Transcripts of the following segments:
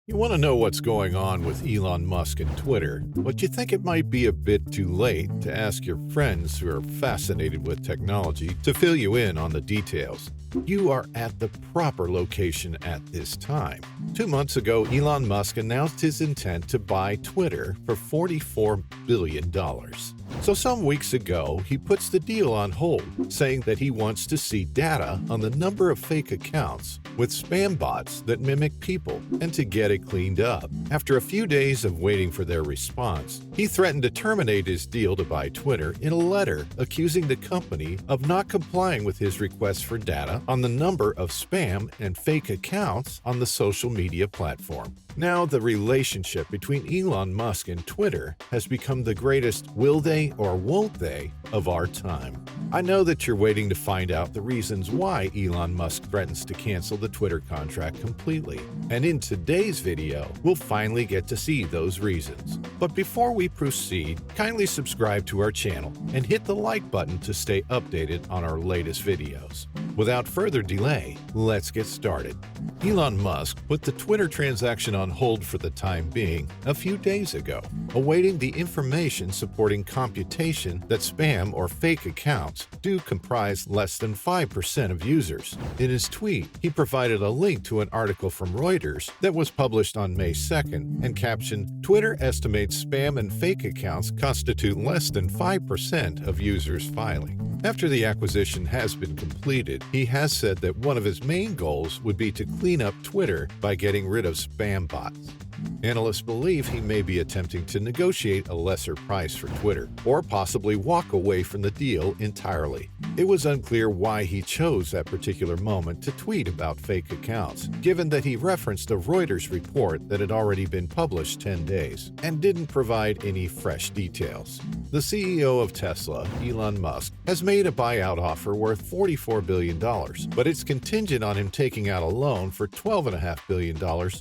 You want to know what's going on with Elon Musk and Twitter, but you think it might be a bit too late to ask your friends who are fascinated with technology to fill you in on the details. You are at the proper location at this time. 2 months ago, Elon Musk announced his intent to buy Twitter for $44 billion. So some weeks ago, he puts the deal on hold, saying that he wants to see data on the number of fake accounts with spam bots that mimic people and to get it cleaned up. After a few days of waiting for their response, he threatened to terminate his deal to buy Twitter in a letter accusing the company of not complying with his request for data on the number of spam and fake accounts on the social media platform. Now, the relationship between Elon Musk and Twitter has become the greatest will they or won't they of our time. I know that you're waiting to find out the reasons why Elon Musk threatens to cancel the Twitter contract completely. And in today's video, we'll finally get to see those reasons. But before we proceed, kindly subscribe to our channel and hit the like button to stay updated on our latest videos. Without further delay, let's get started. Elon Musk put the Twitter transaction on hold for the time being a few days ago, awaiting the information supporting computation that spam or fake accounts do comprise less than 5% of users. In his tweet, he provided a link to an article from Reuters that was published on May 2nd and captioned, "Twitter estimates spam and fake accounts constitute less than 5% of users filing." After the acquisition has been completed, he has said that one of his main goals would be to clean up Twitter by getting rid of spam bots. Analysts believe he may be attempting to negotiate a lesser price for Twitter, or possibly walk away from the deal entirely. It was unclear why he chose that particular moment to tweet about fake accounts, given that he referenced a Reuters report that had already been published 10 days, and didn't provide any fresh details. The CEO of Tesla, Elon Musk, has made a buyout offer worth $44 billion, but it's contingent on him taking out a loan for $12.5 billion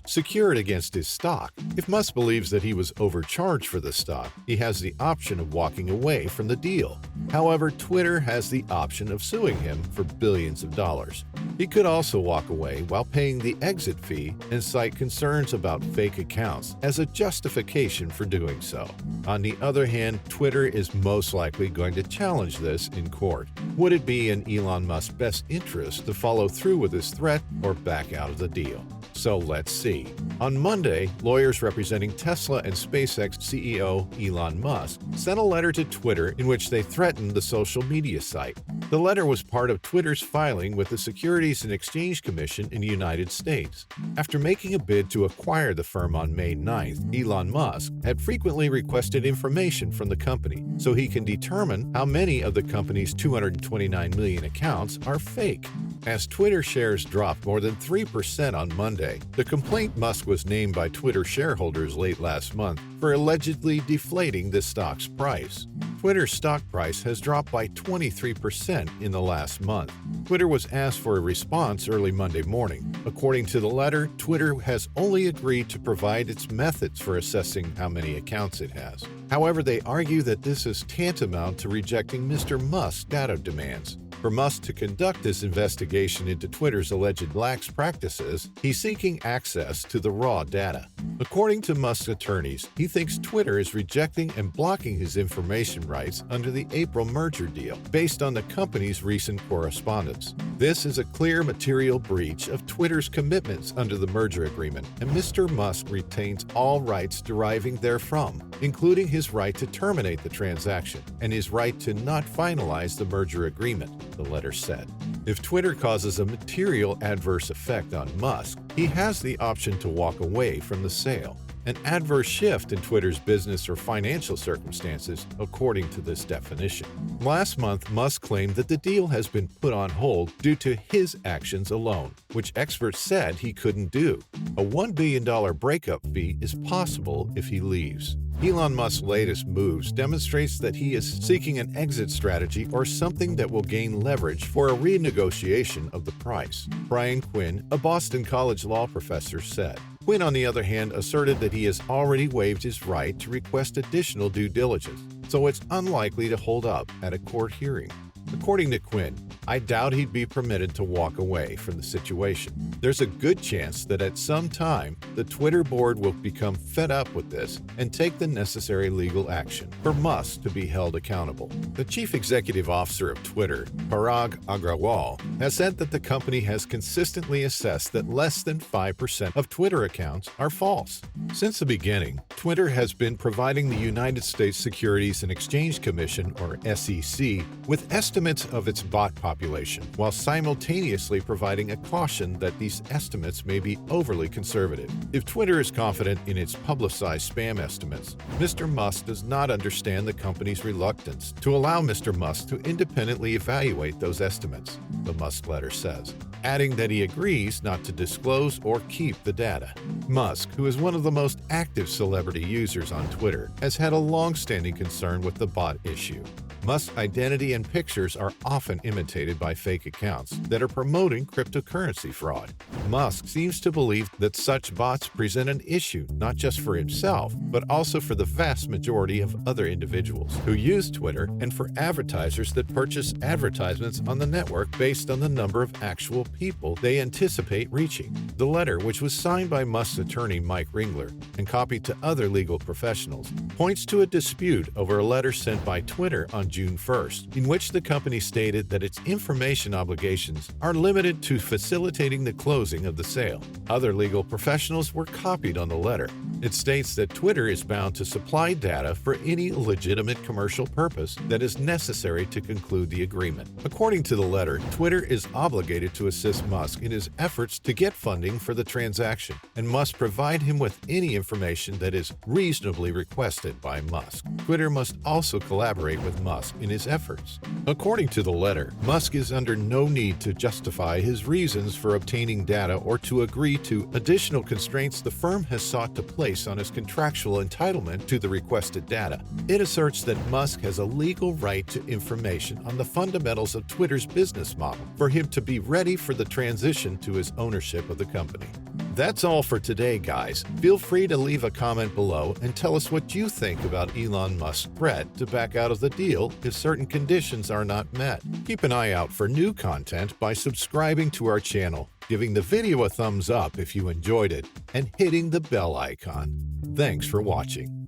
secured against his stock. If Musk believes that he was overcharged for the stock, he has the option of walking away from the deal. However, Twitter has the option of suing him for billions of dollars. He could also walk away while paying the exit fee and cite concerns about fake accounts as a justification for doing so. On the other hand, Twitter is most likely going to challenge this in court. Would it be in Elon Musk's best interest to follow through with his threat or back out of the deal? So let's see. On Monday, lawyers representing Tesla and SpaceX CEO Elon Musk sent a letter to Twitter in which they threatened the social media site. The letter was part of Twitter's filing with the Securities and Exchange Commission in the United States. After making a bid to acquire the firm on May 9th, Elon Musk had frequently requested information from the company so he can determine how many of the company's 229 million accounts are fake. As Twitter shares dropped more than 3% on Monday, the complaint Musk was named by Twitter shareholders late last month for allegedly deflating the stock's price. Twitter's stock price has dropped by 23% in the last month. Twitter was asked for a response early Monday morning. According to the letter, Twitter has only agreed to provide its methods for assessing how many accounts it has. However, they argue that this is tantamount to rejecting Mr. Musk's data demands. For Musk to conduct this investigation into Twitter's alleged lax practices, he's seeking access to the raw data. According to Musk's attorneys, he thinks Twitter is rejecting and blocking his information rights under the April merger deal, based on the company's recent correspondence. This is a clear material breach of Twitter's commitments under the merger agreement, and Mr. Musk retains all rights deriving therefrom, including his right to terminate the transaction and his right to not finalize the merger agreement, the letter said. If Twitter causes a material adverse effect on Musk, he has the option to walk away from the sale. An adverse shift in Twitter's business or financial circumstances, according to this definition. Last month, Musk claimed that the deal has been put on hold due to his actions alone, which experts said he couldn't do. A $1 billion breakup fee is possible if he leaves. Elon Musk's latest moves demonstrates that he is seeking an exit strategy or something that will gain leverage for a renegotiation of the price. Brian Quinn, a Boston College law professor, said. Quinn, on the other hand, asserted that he has already waived his right to request additional due diligence, so it's unlikely to hold up at a court hearing. According to Quinn, I doubt he'd be permitted to walk away from the situation. There's a good chance that at some time, the Twitter board will become fed up with this and take the necessary legal action for Musk to be held accountable. The chief executive officer of Twitter, Parag Agrawal, has said that the company has consistently assessed that less than 5% of Twitter accounts are false. Since the beginning, Twitter has been providing the United States Securities and Exchange Commission, or SEC, with estimates of its bot population, while simultaneously providing a caution that these estimates may be overly conservative. If Twitter is confident in its publicized spam estimates, Mr. Musk does not understand the company's reluctance to allow Mr. Musk to independently evaluate those estimates, the Musk letter says, adding that he agrees not to disclose or keep the data. Musk, who is one of the most active celebrity users on Twitter, has had a long-standing concern with the bot issue. Musk's identity and pictures are often imitated by fake accounts that are promoting cryptocurrency fraud. Musk seems to believe that such bots present an issue not just for himself, but also for the vast majority of other individuals who use Twitter and for advertisers that purchase advertisements on the network based on the number of actual people they anticipate reaching. The letter, which was signed by Musk's attorney Mike Ringler and copied to other legal professionals, points to a dispute over a letter sent by Twitter on June 1st, in which the company stated that its information obligations are limited to facilitating the closing of the sale. Other legal professionals were copied on the letter. It states that Twitter is bound to supply data for any legitimate commercial purpose that is necessary to conclude the agreement. According to the letter, Twitter is obligated to assist Musk in his efforts to get funding for the transaction and must provide him with any information that is reasonably requested by Musk. Twitter must also collaborate with Musk in his efforts. According to the letter, Musk is under no need to justify his reasons for obtaining data or to agree to additional constraints the firm has sought to place on his contractual entitlement to the requested data. It asserts that Musk has a legal right to information on the fundamentals of Twitter's business model for him to be ready for the transition to his ownership of the company. That's all for today, guys. Feel free to leave a comment below and tell us what you think about Elon Musk's threat to back out of the deal if certain conditions are not met. Keep an eye out for new content by subscribing to our channel, giving the video a thumbs up if you enjoyed it, and hitting the bell icon. Thanks for watching.